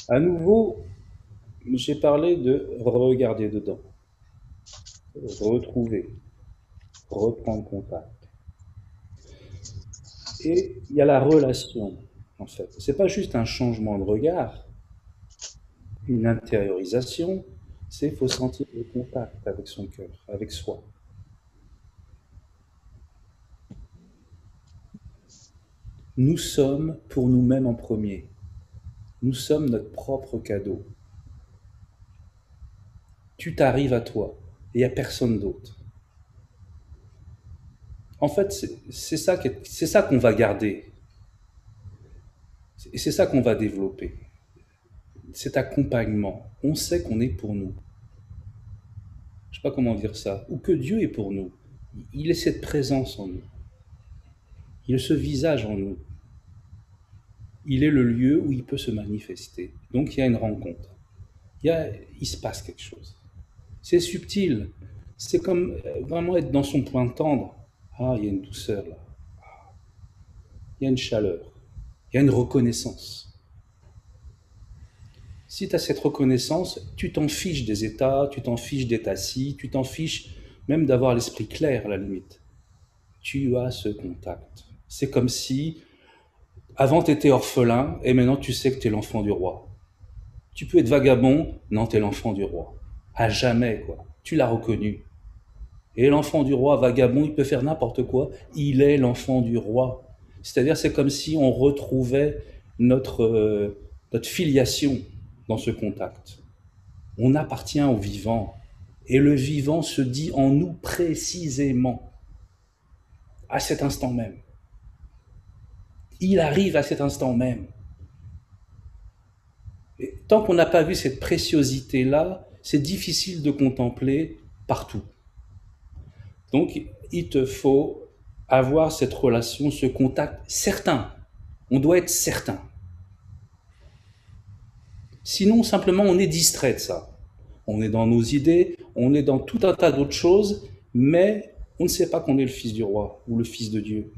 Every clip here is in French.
À nouveau, j'ai parlé de regarder dedans, retrouver, reprendre contact. Et il y a la relation, en fait. C'est pas juste un changement de regard, une intériorisation, c'est faut sentir le contact avec son cœur, avec soi. Nous sommes pour nous-mêmes en premier. Nous sommes notre propre cadeau. Tu t'arrives à toi et à personne d'autre. En fait, c'est ça qu'on va garder et c'est ça qu'on va développer. Cet accompagnement. On sait qu'on est pour nous. Je sais pas comment dire ça. Ou que Dieu est pour nous. Il est cette présence en nous. Il est ce visage en nous. Il est le lieu où il peut se manifester. Donc il y a une rencontre. Il se passe quelque chose. C'est subtil. C'est comme vraiment être dans son point tendre. Ah, il y a une douceur là. Il y a une chaleur. Il y a une reconnaissance. Si tu as cette reconnaissance, tu t'en fiches des états, tu t'en fiches d'être assis, tu t'en fiches même d'avoir l'esprit clair à la limite. Tu as ce contact. C'est comme si avant tu étais orphelin et maintenant tu sais que tu es l'enfant du roi. Tu peux être vagabond, non, tu es l'enfant du roi. À jamais, quoi. Tu l'as reconnu. Et l'enfant du roi, vagabond, il peut faire n'importe quoi. Il est l'enfant du roi. C'est-à-dire, c'est comme si on retrouvait notre filiation dans ce contact. On appartient au vivant. Et le vivant se dit en nous précisément, à cet instant même. Il arrive à cet instant même. Et tant qu'on n'a pas vu cette préciosité-là, c'est difficile de contempler partout. Donc, il te faut avoir cette relation, ce contact certain. On doit être certain. Sinon, simplement, on est distrait de ça. On est dans nos idées, on est dans tout un tas d'autres choses, mais on ne sait pas qu'on est le fils du roi ou le fils de Dieu.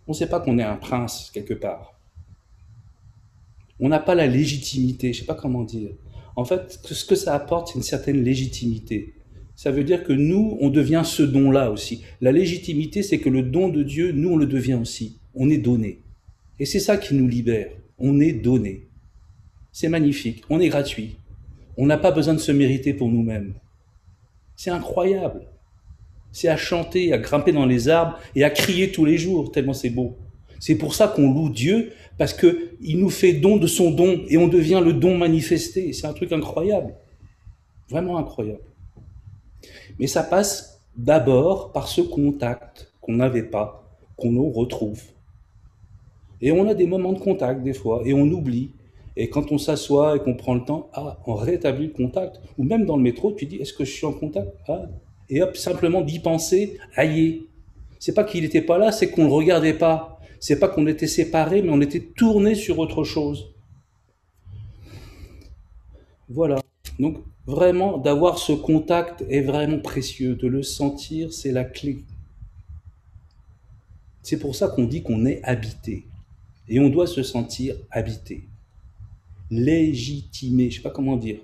On ne sait pas qu'on est un prince quelque part. On n'a pas la légitimité, je ne sais pas comment dire. En fait, ce que ça apporte, c'est une certaine légitimité. Ça veut dire que nous, on devient ce don-là aussi. La légitimité, c'est que le don de Dieu, nous, on le devient aussi. On est donné. Et c'est ça qui nous libère. On est donné. C'est magnifique. On est gratuit. On n'a pas besoin de se mériter pour nous-mêmes. C'est incroyable. C'est à chanter, à grimper dans les arbres et à crier tous les jours, tellement c'est beau. C'est pour ça qu'on loue Dieu, parce qu'il nous fait don de son don et on devient le don manifesté. C'est un truc incroyable. Vraiment incroyable. Mais ça passe d'abord par ce contact qu'on n'avait pas, qu'on nous retrouve. Et on a des moments de contact des fois, et on oublie. Et quand on s'assoit et qu'on prend le temps, ah, on rétablit le contact. Ou même dans le métro, tu dis, est-ce que je suis en contact? Ah. Et hop, simplement d'y penser, aïe. C'est pas qu'il n'était pas là, c'est qu'on ne le regardait pas. C'est pas qu'on était séparés, mais on était tournés sur autre chose. Voilà. Donc, vraiment, d'avoir ce contact est vraiment précieux. De le sentir, c'est la clé. C'est pour ça qu'on dit qu'on est habité. Et on doit se sentir habité. Légitimé, je sais pas comment dire.